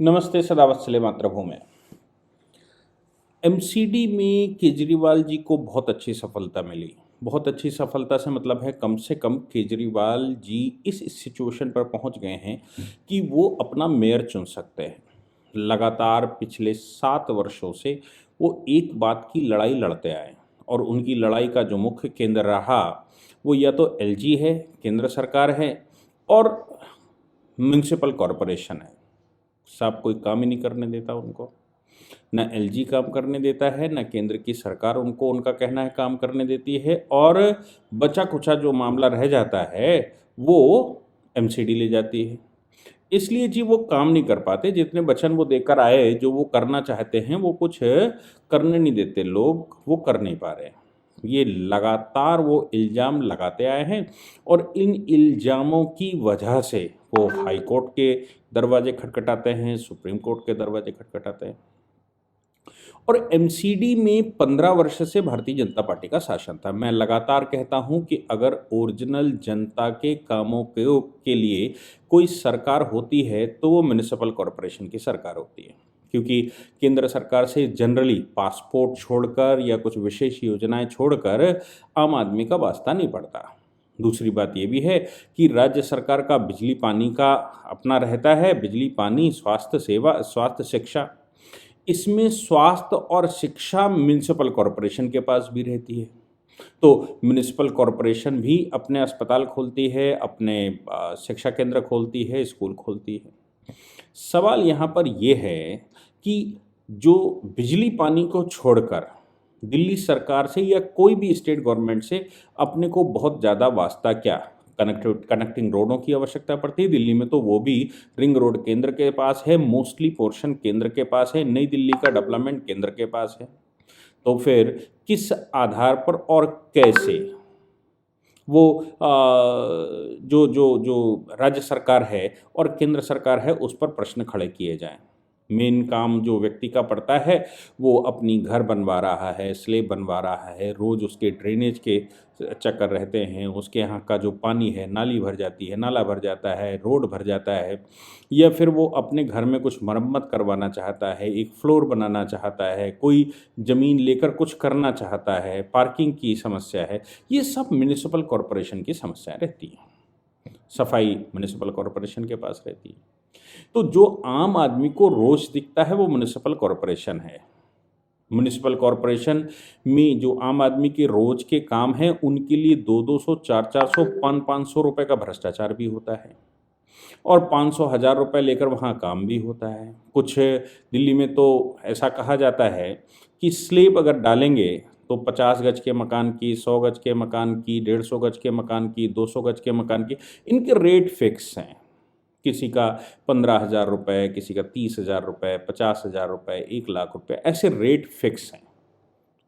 नमस्ते सदावत्सले मातृभूमि। एमसीडी में केजरीवाल जी को बहुत अच्छी सफलता मिली। बहुत अच्छी सफलता से मतलब है कम से कम केजरीवाल जी इस सिचुएशन पर पहुंच गए हैं कि वो अपना मेयर चुन सकते हैं। लगातार पिछले 7 वर्षों से वो एक बात की लड़ाई लड़ते आए और उनकी लड़ाई का जो मुख्य केंद्र रहा वो या तो एलजी है, केंद्र सरकार है और म्यूनिसिपल कॉरपोरेशन है। साहब कोई काम ही नहीं करने देता उनको। ना एलजी काम करने देता है, ना केंद्र की सरकार उनको उनका कहना है काम करने देती है, और बचा कुचा जो मामला रह जाता है वो एमसीडी ले जाती है। इसलिए जी वो काम नहीं कर पाते। जितने वचन वो देकर आए, जो वो करना चाहते हैं, वो कुछ करने नहीं देते लोग, वो कर नहीं पा रहे। ये लगातार वो इल्ज़ाम लगाते आए हैं और इन इल्ज़ामों की वजह से वो हाई कोर्ट के दरवाजे खटखटाते हैं, सुप्रीम कोर्ट के दरवाजे खटखटाते हैं। और एमसीडी में 15 वर्ष से भारतीय जनता पार्टी का शासन था। मैं लगातार कहता हूं कि अगर ओरिजिनल जनता के कामों के लिए कोई सरकार होती है तो वो म्युनिसिपल कॉरपोरेशन की सरकार होती है, क्योंकि केंद्र सरकार से जनरली पासपोर्ट छोड़कर या कुछ विशेष योजनाएं छोड़कर आम आदमी का वास्ता नहीं पड़ता। दूसरी बात ये भी है कि राज्य सरकार का बिजली पानी का अपना रहता है। बिजली पानी, स्वास्थ्य सेवा, स्वास्थ्य शिक्षा, इसमें स्वास्थ्य और शिक्षा म्युनिसिपल कॉरपोरेशन के पास भी रहती है। तो म्युनिसिपल कॉरपोरेशन भी अपने अस्पताल खोलती है, अपने शिक्षा केंद्र खोलती है, स्कूल खोलती है। सवाल यहाँ पर यह है कि जो बिजली पानी को छोड़कर दिल्ली सरकार से या कोई भी स्टेट गवर्नमेंट से अपने को बहुत ज़्यादा वास्ता क्या, कनेक्टिंग रोडों की आवश्यकता पड़ती है। दिल्ली में तो वो भी रिंग रोड केंद्र के पास है, मोस्टली पोर्शन केंद्र के पास है, नई दिल्ली का डेवलपमेंट केंद्र के पास है। तो फिर किस आधार पर और कैसे वो जो जो जो राज्य सरकार है और केंद्र सरकार है उस पर प्रश्न खड़े किए जाएं। मेन काम जो व्यक्ति का पड़ता है वो अपनी घर बनवा रहा है, स्लेब बनवा रहा है, रोज़ उसके ड्रेनेज के चक्कर रहते हैं, उसके यहाँ का जो पानी है, नाली भर जाती है, नाला भर जाता है, रोड भर जाता है, या फिर वो अपने घर में कुछ मरम्मत करवाना चाहता है, एक फ्लोर बनाना चाहता है, कोई ज़मीन लेकर कुछ करना चाहता है, पार्किंग की समस्या है। ये सब म्युनिसिपल कॉरपोरेशन की समस्याएं रहती हैं। सफाई म्युनिसिपल कॉरपोरेशन के पास रहती है। तो जो आम आदमी को रोज दिखता है वो म्युनिसिपल कॉरपोरेशन है। म्युनिसिपल कॉरपोरेशन में जो आम आदमी के रोज के काम हैं उनके लिए 200-200, 400-400, 500-500 रुपये का भ्रष्टाचार भी होता है, और 500-1000 रुपये लेकर वहाँ काम भी होता है। कुछ दिल्ली में तो ऐसा कहा जाता है कि स्लेब अगर डालेंगे तो 50 गज के मकान की, 100 गज के मकान की, 150 गज के मकान की, 200 गज के मकान की, इनके रेट फिक्स हैं। किसी का 15,000 रुपये, किसी का 30,000 रुपये, 50,000 रुपये, 1,00,000 रुपये, ऐसे रेट फिक्स हैं।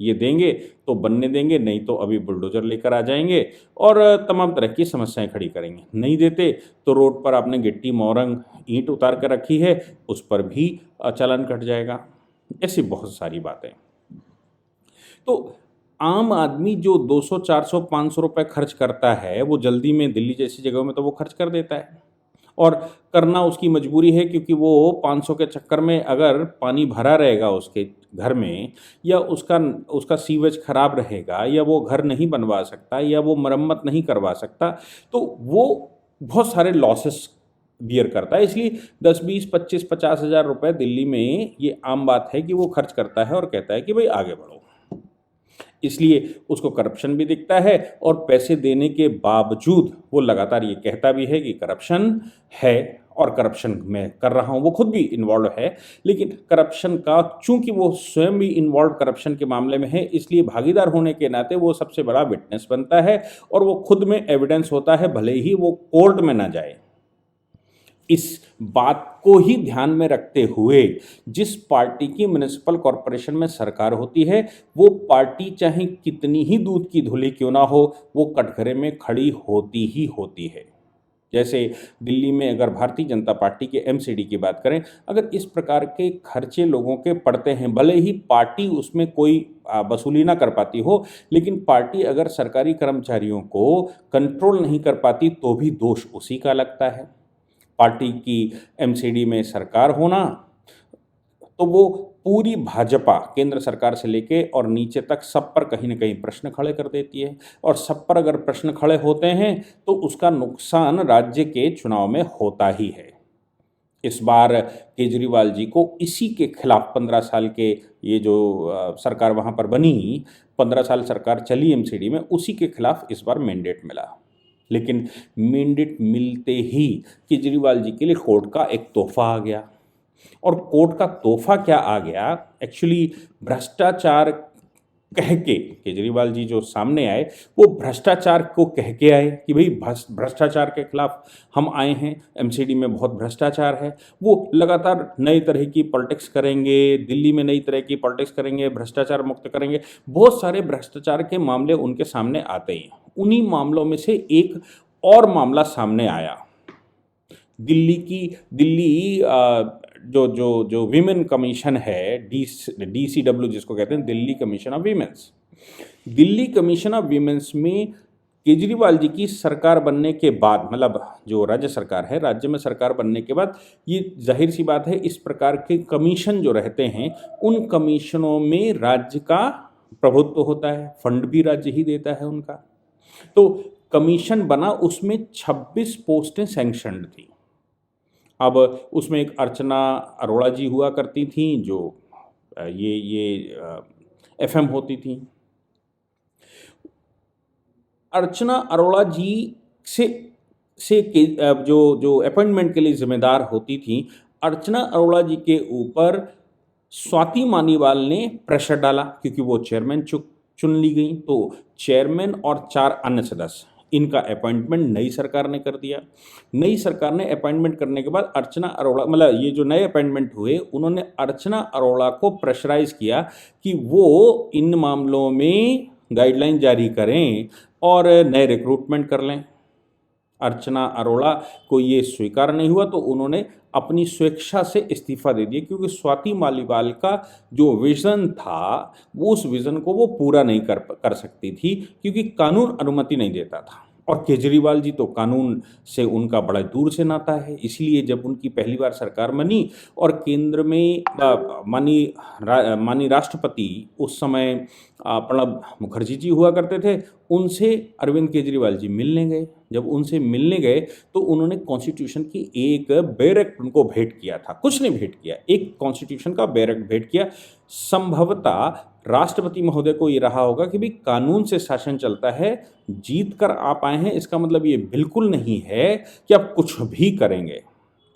ये देंगे तो बनने देंगे, नहीं तो अभी बुलडोजर लेकर आ जाएंगे और तमाम तरह की समस्याएं खड़ी करेंगे। नहीं देते तो रोड पर आपने गिट्टी, मोरंग, ईंट उतार कर रखी है, उस पर भी चालान कट जाएगा। ऐसी बहुत सारी बातें। तो आम आदमी जो 200, 400, 500 रुपये खर्च करता है वो जल्दी में दिल्ली जैसी जगहों में तो वो खर्च कर देता है, और करना उसकी मजबूरी है, क्योंकि वो 500 के चक्कर में अगर पानी भरा रहेगा उसके घर में, या उसका सीवेज खराब रहेगा, या वो घर नहीं बनवा सकता, या वो मरम्मत नहीं करवा सकता, तो वो बहुत सारे लॉसेस बियर करता है। इसलिए 10, 20, 25, 50,000 रुपये दिल्ली में ये आम बात है कि वो खर्च करता है और कहता है कि भाई आगे बढ़ो। इसलिए उसको करप्शन भी दिखता है, और पैसे देने के बावजूद वो लगातार ये कहता भी है कि करप्शन है, और करप्शन मैं कर रहा हूँ। वो खुद भी इन्वॉल्व है, लेकिन करप्शन का चूंकि वो स्वयं भी इन्वॉल्व करप्शन के मामले में है, इसलिए भागीदार होने के नाते वो सबसे बड़ा विटनेस बनता है, और वो खुद में एविडेंस होता है, भले ही वो कोर्ट में ना जाए। इस बात को ही ध्यान में रखते हुए जिस पार्टी की म्युनिसिपल कॉरपोरेशन में सरकार होती है, वो पार्टी चाहे कितनी ही दूध की धुली क्यों ना हो, वो कटघरे में खड़ी होती ही होती है। जैसे दिल्ली में अगर भारतीय जनता पार्टी के एमसीडी की बात करें, अगर इस प्रकार के खर्चे लोगों के पड़ते हैं, भले ही पार्टी उसमें कोई वसूली ना कर पाती हो, लेकिन पार्टी अगर सरकारी कर्मचारियों को कंट्रोल नहीं कर पाती तो भी दोष उसी का लगता है। पार्टी की एमसीडी में सरकार होना, तो वो पूरी भाजपा केंद्र सरकार से लेके और नीचे तक सब पर कहीं न कहीं प्रश्न खड़े कर देती है, और सब पर अगर प्रश्न खड़े होते हैं तो उसका नुकसान राज्य के चुनाव में होता ही है। इस बार केजरीवाल जी को इसी के खिलाफ 15 साल के ये जो सरकार वहाँ पर बनी, 15 साल सरकार चली एमसीडी में, उसी के खिलाफ इस बार मैंडेट मिला। लेकिन मैंडेट मिलते ही केजरीवाल जी के लिए कोर्ट का एक तोहफा आ गया, और कोर्ट का तोहफा क्या आ गया, एक्चुअली भ्रष्टाचार कह के केजरीवाल जी जो सामने आए, वो भ्रष्टाचार को कह के आए कि भाई भ्रष्टाचार के खिलाफ हम आए हैं, एमसीडी में बहुत भ्रष्टाचार है। वो लगातार नई तरह की पॉलिटिक्स करेंगे, दिल्ली में नई तरह की पॉलिटिक्स करेंगे, भ्रष्टाचार मुक्त करेंगे, बहुत सारे भ्रष्टाचार के मामले उनके सामने आते हैं। उन्हीं मामलों में से एक और मामला सामने आया, दिल्ली जो जो जो विमेन कमीशन है, DCW जिसको कहते हैं, Delhi commission of women's, Delhi commission of women's में केजरीवाल जी की सरकार बनने के बाद, मतलब जो राज्य सरकार है, राज्य में सरकार बनने के बाद, ये जाहिर सी बात है इस प्रकार के कमीशन जो रहते हैं, उन कमीशनों में राज्य का प्रभुत्व होता है, फंड भी राज्य ही देता है उनका। तो कमीशन बना, उसमें 26 पोस्टें सैंक्शनड थी। अब उसमें एक अर्चना अरोड़ा जी हुआ करती थी, जो ये FM होती थी। अर्चना अरोड़ा जी जो अपॉइंटमेंट के लिए जिम्मेदार होती थी, अर्चना अरोड़ा जी के ऊपर स्वाति मानीवाल ने प्रेशर डाला, क्योंकि वो चेयरमैन चुन ली गई, तो चेयरमैन और 4 अन्य सदस्य, इनका अपॉइंटमेंट नई सरकार ने कर दिया। नई सरकार ने अपॉइंटमेंट करने के बाद अर्चना अरोड़ा, मतलब ये जो नए अपॉइंटमेंट हुए, उन्होंने अर्चना अरोड़ा को प्रेशराइज किया कि वो इन मामलों में गाइडलाइन जारी करें और नए रिक्रूटमेंट कर लें। अर्चना अरोड़ा को ये स्वीकार नहीं हुआ, तो उन्होंने अपनी स्वेच्छा से इस्तीफा दे दिया, क्योंकि स्वाति मालीवाल का जो विज़न था, वो उस विज़न को वो पूरा नहीं कर सकती थी, क्योंकि कानून अनुमति नहीं देता था। और केजरीवाल जी तो कानून से उनका बड़ा दूर से नाता है, इसलिए जब उनकी पहली बार सरकार बनी और केंद्र में माननीय राष्ट्रपति उस समय प्रणब मुखर्जी जी हुआ करते थे, उनसे अरविंद केजरीवाल जी मिलने गए। जब उनसे मिलने गए तो उन्होंने कॉन्स्टिट्यूशन की एक बैरक उनको भेंट किया था, कुछ नहीं भेंट किया, एक कॉन्स्टिट्यूशन का बैरक भेंट किया। संभवतः राष्ट्रपति महोदय को ये रहा होगा कि भाई कानून से शासन चलता है, जीत कर आप आए हैं, इसका मतलब ये बिल्कुल नहीं है कि आप कुछ भी करेंगे,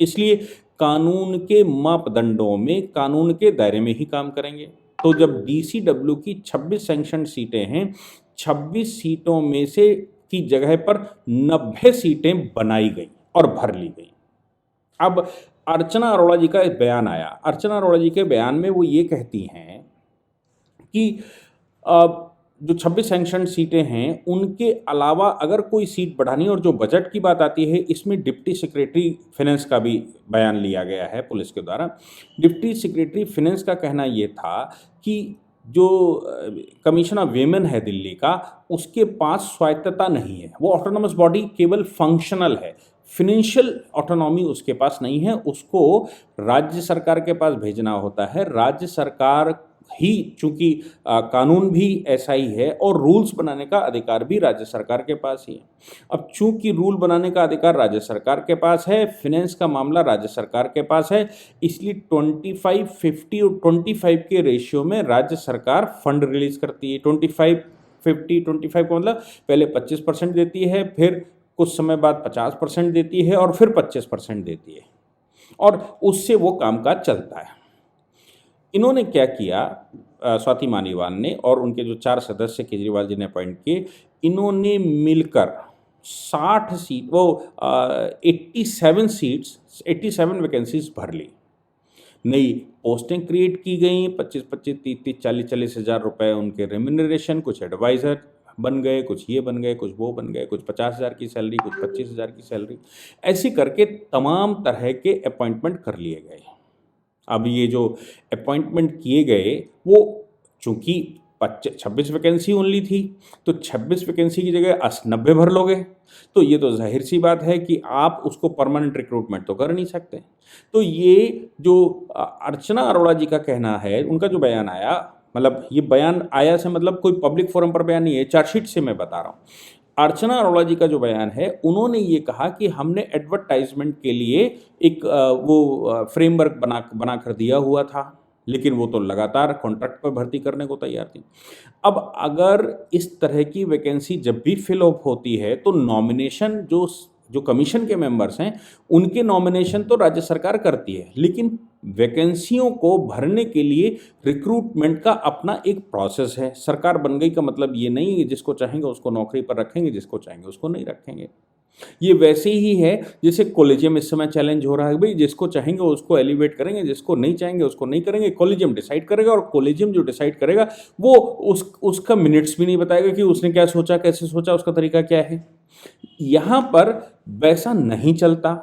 इसलिए कानून के मापदंडों में, कानून के दायरे में ही काम करेंगे। तो जब DCW की 26 सैंक्शन सीटें हैं, 26 सीटों में से की जगह पर 90 सीटें बनाई गई और भर ली गई। अब अर्चना अरोड़ा जी का एक बयान आया। अर्चना अरोड़ा जी के बयान में वो ये कहती हैं कि जो 26 सैंक्शन सीटें हैं, उनके अलावा अगर कोई सीट बढ़ानी, और जो बजट की बात आती है, इसमें डिप्टी सेक्रेटरी फिनेंस का भी बयान लिया गया है पुलिस के द्वारा। डिप्टी सेक्रेटरी फिनेंस का कहना ये था कि जो कमीशन ऑफ वीमेन है दिल्ली का, उसके पास स्वायत्तता नहीं है, वो ऑटोनॉमस बॉडी केवल फंक्शनल है, फिनेंशियल ऑटोनॉमी उसके पास नहीं है, उसको राज्य सरकार के पास भेजना होता है। राज्य सरकार ही, चूंकि कानून भी ऐसा ही है और रूल्स बनाने का अधिकार भी राज्य सरकार के पास ही है। अब चूंकि रूल बनाने का अधिकार राज्य सरकार के पास है, फिनेंस का मामला राज्य सरकार के पास है, इसलिए 25, 50 और 25 के रेशियो में राज्य सरकार फंड रिलीज करती है। 25, 50, 25 का मतलब पहले 25% देती है, फिर कुछ समय बाद 50% देती है, और फिर 25% देती है, और उससे वो कामकाज चलता है। इन्होंने क्या किया, स्वाति मालीवाल ने और उनके जो 4 सदस्य केजरीवाल जी ने अपॉइंट किए, इन्होंने मिलकर 60 सीट, वो 87 वैकेंसीज भर ली। नई पोस्टें क्रिएट की गई, 25-25, 30-30, 40-40 हज़ार रुपये उनके रेम्यूनरेशन, कुछ एडवाइज़र बन गए, कुछ ये बन गए, कुछ वो बन गए, कुछ 50,000 की सैलरी, कुछ 25,000 की सैलरी, ऐसी करके तमाम तरह के अपॉइंटमेंट कर लिए गए। अब ये जो अपॉइंटमेंट किए गए, वो चूँकि 26 वैकेंसी ओनली थी, तो 26 वैकेंसी की जगह 90 भर लोगे, तो ये तो जाहिर सी बात है कि आप उसको परमानेंट रिक्रूटमेंट तो कर नहीं सकते। तो ये जो अर्चना अरोड़ा जी का कहना है, उनका जो बयान आया, मतलब ये बयान आया से मतलब कोई पब्लिक फोरम पर बयान नहीं है, चार्जशीट से मैं बता रहा हूँ। अर्चना अरोड़ा जी का जो बयान है, उन्होंने ये कहा कि हमने एडवर्टाइजमेंट के लिए एक फ्रेमवर्क बना कर दिया हुआ था, लेकिन वो तो लगातार कॉन्ट्रैक्ट पर भर्ती करने को तैयार थी। अब अगर इस तरह की वैकेंसी जब भी फिल अप होती है तो नॉमिनेशन जो जो कमीशन के मेंबर्स हैं उनके नॉमिनेशन तो राज्य सरकार करती है, लेकिन वैकेंसियों को भरने के लिए रिक्रूटमेंट का अपना एक प्रोसेस है। सरकार बन गई का मतलब ये नहीं है कि जिसको चाहेंगे उसको नौकरी पर रखेंगे, जिसको चाहेंगे उसको नहीं रखेंगे। ये वैसे ही है जैसे कॉलेजियम इस समय चैलेंज हो रहा है, भाई जिसको चाहेंगे उसको एलिवेट करेंगे, जिसको नहीं चाहेंगे उसको नहीं करेंगे। कॉलेजियम डिसाइड करेगा, और कॉलेजियम जो डिसाइड करेगा वो उसका मिनट्स भी नहीं बताएगा कि उसने क्या सोचा, कैसे सोचा, उसका तरीका क्या है। यहाँ पर वैसा नहीं चलता।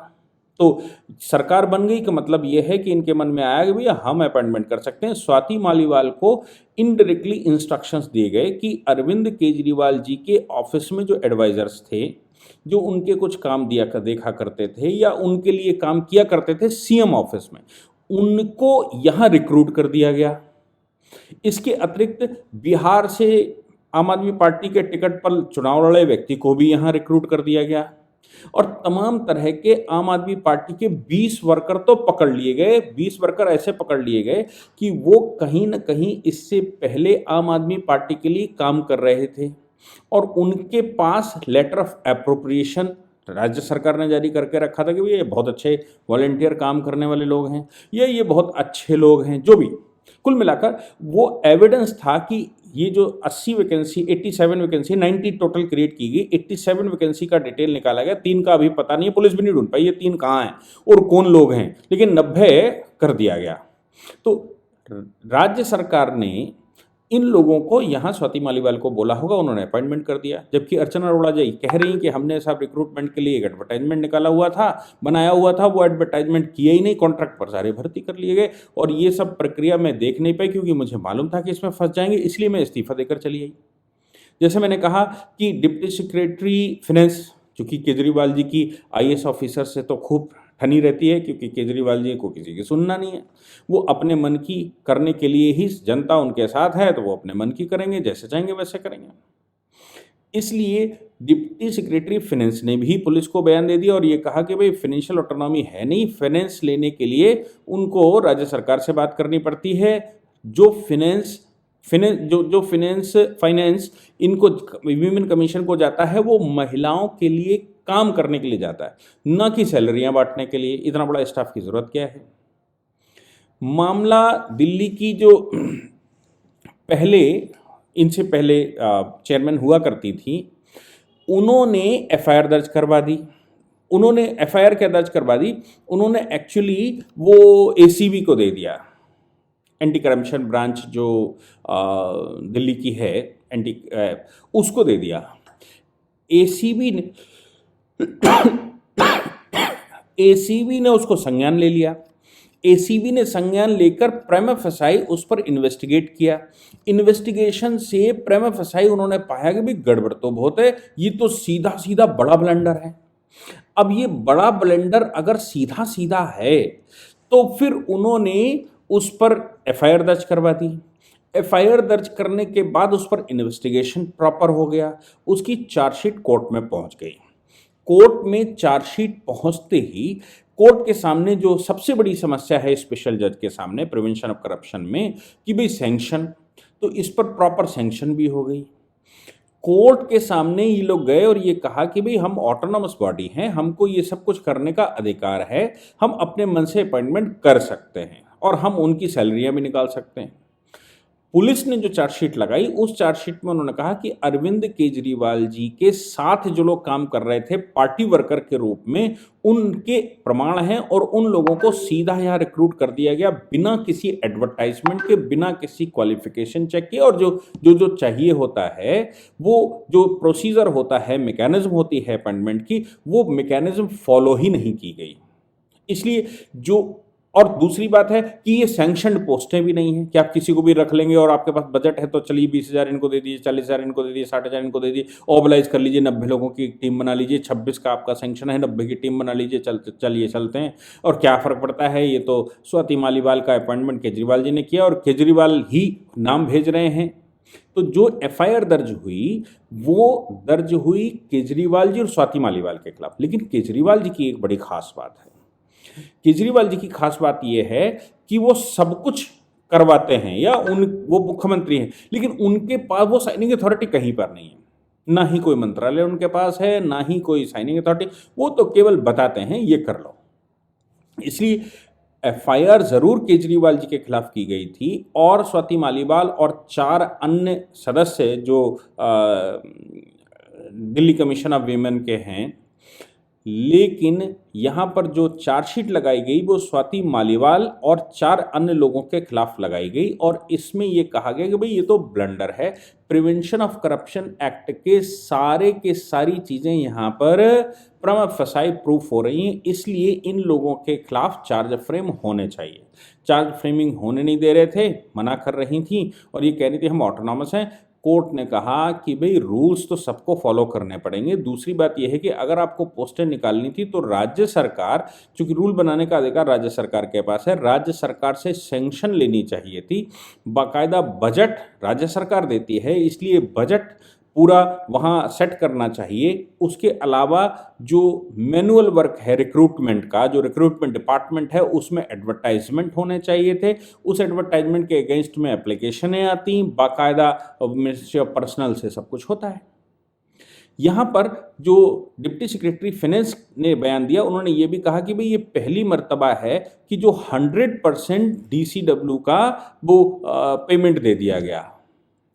तो सरकार बन गई का मतलब यह है कि इनके मन में आया कि भैया हम अपॉइंटमेंट कर सकते हैं। स्वाति मालीवाल को इनडायरेक्टली इंस्ट्रक्शंस दिए गए कि अरविंद केजरीवाल जी के ऑफिस में जो एडवाइजर्स थे, जो उनके कुछ काम देखा करते थे या उनके लिए काम किया करते थे सीएम ऑफिस में, उनको यहाँ रिक्रूट कर दिया गया। इसके अतिरिक्त बिहार से आम आदमी पार्टी के टिकट पर चुनाव लड़े व्यक्ति को भी यहाँ रिक्रूट कर दिया गया, और तमाम तरह के आम आदमी पार्टी के 20 वर्कर तो पकड़ लिए गए। 20 वर्कर ऐसे पकड़ लिए गए कि वो कहीं ना कहीं इससे पहले आम आदमी पार्टी के लिए काम कर रहे थे, और उनके पास लेटर ऑफ एप्रोप्रिएशन राज्य सरकार ने जारी करके रखा था कि ये बहुत अच्छे वॉलेंटियर काम करने वाले लोग हैं, ये बहुत अच्छे लोग हैं। जो भी कुल मिलाकर वो एविडेंस था कि ये जो 80 वैकेंसी 87 वैकेंसी 90 टोटल क्रिएट की गई, 87 वैकेंसी का डिटेल निकाला गया, 3 का अभी पता नहीं है, पुलिस भी नहीं ढूंढ पाई ये 3 कहाँ हैं और कौन लोग हैं, लेकिन 90 कर दिया गया। तो राज्य सरकार ने इन लोगों को यहाँ स्वाति मालीवाल को बोला होगा, उन्होंने अपॉइंटमेंट कर दिया। जबकि अर्चना अरोड़ा जी कह रही कि हमने साहब रिक्रूटमेंट के लिए एक एडवर्टाइजमेंट निकाला हुआ था, बनाया हुआ था, वो एडवर्टाइजमेंट किया ही नहीं, कॉन्ट्रैक्ट पर सारे भर्ती कर लिए गए, और ये सब प्रक्रिया मैं देख नहीं पाई क्योंकि मुझे मालूम था कि इसमें फंस जाएंगे, इसलिए मैं इस्तीफा देकर चली आई। जैसे मैंने कहा कि डिप्टी सेक्रेटरी फिनेंस, चूँकि केजरीवाल जी की आईएएस ऑफिसर से तो खूब ठनी रहती है, क्योंकि केजरीवाल जी को किसी की सुनना नहीं है, वो अपने मन की करने के लिए ही जनता उनके साथ है, तो वो अपने मन की करेंगे, जैसे चाहेंगे वैसे करेंगे। इसलिए डिप्टी सेक्रेटरी फिनेंस ने भी पुलिस को बयान दे दिया और ये कहा कि भाई फाइनेंशियल ऑटोनॉमी है नहीं, फाइनेंस लेने के लिए उनको राज्य सरकार से बात करनी पड़ती है। जो फाइनेंस इनको विमेन कमीशन को जाता है, वो महिलाओं के लिए काम करने के लिए जाता है, न कि सैलरियां बांटने के लिए। इतना बड़ा स्टाफ की जरूरत क्या है। मामला दिल्ली की जो इनसे पहले चेयरमैन हुआ करती थी, उन्होंने एफआईआर दर्ज करवा दी। उन्होंने एफआईआर क्या दर्ज करवा दी, उन्होंने एक्चुअली वो एसीबी को दे दिया, एंटी करप्शन ब्रांच जो दिल्ली की है, उसको दे दिया। एसीबी ने उसको संज्ञान ले लिया। एसीबी ने संज्ञान लेकर प्रेमा फसाई उस पर इन्वेस्टिगेट किया। इन्वेस्टिगेशन से प्रेमा फसाई उन्होंने पाया कि भाई गड़बड़ तो बहुत है, ये तो सीधा सीधा बड़ा ब्लंडर है। अब ये बड़ा ब्लंडर अगर सीधा सीधा है तो फिर उन्होंने उस पर एफआईआर दर्ज करवा दी। एफआईआर दर्ज करने के बाद उस पर इन्वेस्टिगेशन प्रॉपर हो गया, उसकी चार्जशीट कोर्ट में पहुंच गई। कोर्ट में चार्जशीट पहुंचते ही कोर्ट के सामने जो सबसे बड़ी समस्या है स्पेशल जज के सामने प्रिवेंशन ऑफ करप्शन में, कि भाई सैंक्शन, तो इस पर प्रॉपर सैंक्शन भी हो गई। कोर्ट के सामने ये लोग गए और ये कहा कि भाई हम ऑटोनॉमस बॉडी हैं, हमको ये सब कुछ करने का अधिकार है, हम अपने मन से अपॉइंटमेंट कर सकते हैं और हम उनकी सैलरियां भी निकाल सकते हैं। पुलिस ने जो चार्जशीट लगाई, उस चार्जशीट में उन्होंने कहा कि अरविंद केजरीवाल जी के साथ जो लोग काम कर रहे थे पार्टी वर्कर के रूप में, उनके प्रमाण हैं और उन लोगों को सीधा यहाँ रिक्रूट कर दिया गया बिना किसी एडवर्टाइजमेंट के, बिना किसी क्वालिफिकेशन चेक के, और जो चाहिए होता है, वो जो प्रोसीजर होता है, मैकेनिज्म होती है अपॉइंटमेंट की, वो मैकेनिज्म फॉलो ही नहीं की गई। इसलिए जो और दूसरी बात है कि ये सैंक्शनड पोस्टें भी नहीं हैं कि आप किसी को भी रख लेंगे और आपके पास बजट है तो चलिए 20,000 इनको दे दीजिए, 40,000 इनको दे दीजिए, 60,000 इनको दे दीजिए, ऑबलाइज कर लीजिए, 90 लोगों की टीम बना लीजिए, 26 का आपका सैंक्शन है, 90 की टीम बना लीजिए, चलिए चलते हैं। और क्या फ़र्क पड़ता है, ये तो स्वाति मालीवाल का अपॉइंटमेंट केजरीवाल जी ने किया और केजरीवाल ही नाम भेज रहे हैं। तो जो एफआईआर दर्ज हुई वो दर्ज हुई केजरीवाल जी और स्वाति मालीवाल के खिलाफ। लेकिन केजरीवाल जी की एक बड़ी खास बात है, केजरीवाल जी की खास बात यह है कि वो सब कुछ करवाते हैं या वो मुख्यमंत्री हैं, लेकिन उनके पास वो साइनिंग अथॉरिटी कहीं पर नहीं है, ना ही कोई मंत्रालय उनके पास है, ना ही कोई साइनिंग अथॉरिटी, वो तो केवल बताते हैं ये कर लो। इसलिए एफआईआर जरूर केजरीवाल जी के खिलाफ की गई थी और स्वाति मालीवाल और 4 अन्य सदस्य जो दिल्ली कमीशन ऑफ वीमेन के हैं, लेकिन यहाँ पर जो चार्जशीट लगाई गई वो स्वाति मालीवाल और 4 अन्य लोगों के खिलाफ लगाई गई और इसमें ये कहा गया कि भाई ये तो ब्लंडर है, प्रिवेंशन ऑफ करप्शन एक्ट के सारी चीज़ें यहाँ पर प्रमा फसाई प्रूफ हो रही हैं, इसलिए इन लोगों के खिलाफ चार्ज फ्रेम होने चाहिए। चार्ज फ्रेमिंग होने नहीं दे रहे थे, मना कर रही थी और ये कह रही थी हम ऑटोनॉमस हैं। कोर्ट ने कहा कि भाई रूल्स तो सबको फॉलो करने पड़ेंगे। दूसरी बात यह है कि अगर आपको पोस्टें निकालनी थी तो राज्य सरकार, चूंकि रूल बनाने का अधिकार राज्य सरकार के पास है, राज्य सरकार से सैंक्शन लेनी चाहिए थी। बाकायदा बजट राज्य सरकार देती है, इसलिए बजट पूरा वहाँ सेट करना चाहिए। उसके अलावा जो मैनुअल वर्क है रिक्रूटमेंट का, जो रिक्रूटमेंट डिपार्टमेंट है उसमें एडवर्टाइजमेंट होने चाहिए थे, उस एडवर्टाइजमेंट के अगेंस्ट में एप्लीकेशनें आती, बाकायदा मिनिस्ट्री ऑफ पर्सनल से सब कुछ होता है। यहाँ पर जो डिप्टी सेक्रेटरी फाइनेंस ने बयान दिया, उन्होंने ये भी कहा कि भाई ये पहली मर्तबा है कि जो 100% डीसीडब्ल्यू का वो पेमेंट दे दिया गया।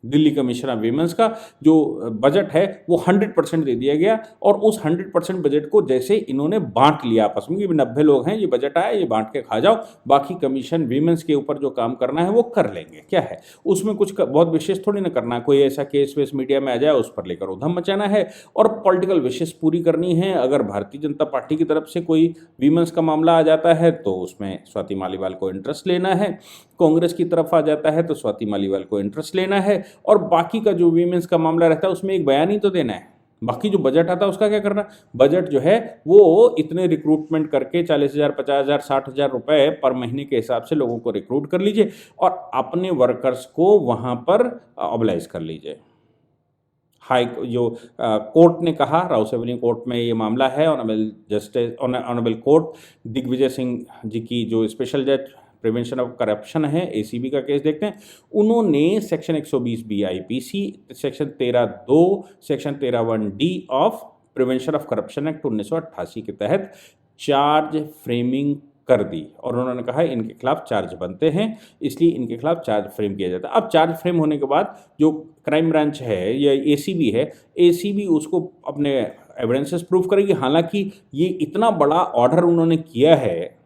दिल्ली कमीशन ऑफ वीमेंस का जो बजट है वो 100% दे दिया गया और उस 100% बजट को जैसे इन्होंने बांट लिया आपस में कि 90 लोग हैं, ये बजट आया, ये बांट के खा जाओ, बाकी कमीशन वीमेंस के ऊपर जो काम करना है वो कर लेंगे। क्या है उसमें कुछ बहुत विशेष थोड़ी ना करना, कोई ऐसा केस वेस मीडिया में आ जाए उस पर लेकर उधम मचाना है और पॉलिटिकल विशेष पूरी करनी है। अगर भारतीय जनता पार्टी की तरफ से कोई वीमेंस का मामला आ जाता है तो उसमें स्वाति मालीवाल को इंटरेस्ट लेना है, कांग्रेस की तरफ आ जाता है तो स्वाति मालीवाल को इंटरेस्ट लेना है और बाकी का जो वीमेंस का मामला रहता है उसमें एक बयान ही तो देना है। बाकी जो बजट आता है उसका क्या करना। बजट जो है वो इतने रिक्रूटमेंट करके 40,000, 50,000, 60,000 रुपए पर महीने के हिसाब से लोगों को रिक्रूट कर लीजिए और अपने वर्कर्स को वहां पर ऑबलाइज कर लीजिए। हाई जो कोर्ट ने कहा, राउस एवेन्यू कोर्ट में ये मामला है, ऑनरेबल कोर्ट दिग्विजय सिंह जी की जो स्पेशल जज प्रिवेंशन ऑफ करप्शन है, एसीबी का केस देखते हैं। उन्होंने section 120 BIPC, section 13(2), section 13(1)D of prevention of corruption act 1988 के तहत चार्ज फ्रेमिंग कर दी और उन्होंने कहा इनके खिलाफ चार्ज बनते हैं, इसलिए इनके खिलाफ चार्ज फ्रेम किया जाता है। अब चार्ज फ्रेम होने के बाद जो क्राइम ब्रांच है या एसीबी है, एसीबी उसको अपने एविडेंसेस प्रूव करेगी। हालांकि ये इतना बड़ा ऑर्डर उन्होंने किया है,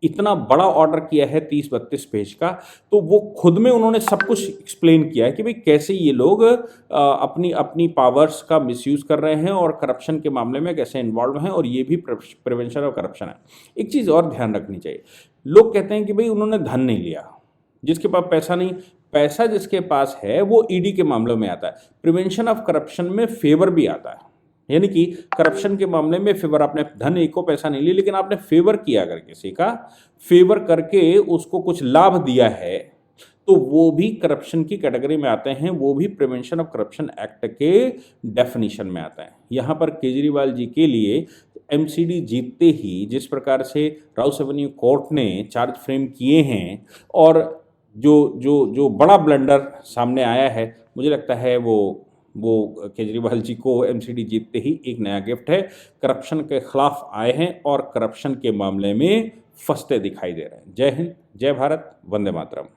इतना बड़ा ऑर्डर किया है 30-32 पेज का, तो वो खुद में उन्होंने सब कुछ एक्सप्लेन किया है कि भाई कैसे ये लोग अपनी अपनी पावर्स का मिसयूज कर रहे हैं और करप्शन के मामले में कैसे इन्वॉल्व हैं और ये भी प्रिवेंशन ऑफ करप्शन है। एक चीज़ और ध्यान रखनी चाहिए, लोग कहते हैं कि भाई उन्होंने धन नहीं लिया, जिसके पास पैसा नहीं, पैसा जिसके पास है वो ईडी के मामलों में आता है। प्रिवेंशन ऑफ करप्शन में फेवर भी आता है, यानी कि करप्शन के मामले में फेवर, आपने धन एक को पैसा नहीं लिया लेकिन आपने फेवर किया, अगर किसी का फेवर करके उसको कुछ लाभ दिया है तो वो भी करप्शन की कैटेगरी में आते हैं, वो भी प्रिवेंशन ऑफ करप्शन एक्ट के डेफिनेशन में आता है। यहाँ पर केजरीवाल जी के लिए एमसीडी जीतते ही जिस प्रकार से राउस एवेन्यू कोर्ट ने चार्ज फ्रेम किए हैं और जो जो जो बड़ा ब्लंडर सामने आया है, मुझे लगता है वो केजरीवाल जी को एमसीडी जीतते ही एक नया गिफ्ट है। करप्शन के खिलाफ आए हैं और करप्शन के मामले में फंसते दिखाई दे रहे हैं। जय हिंद, जय भारत, वंदे मातरम।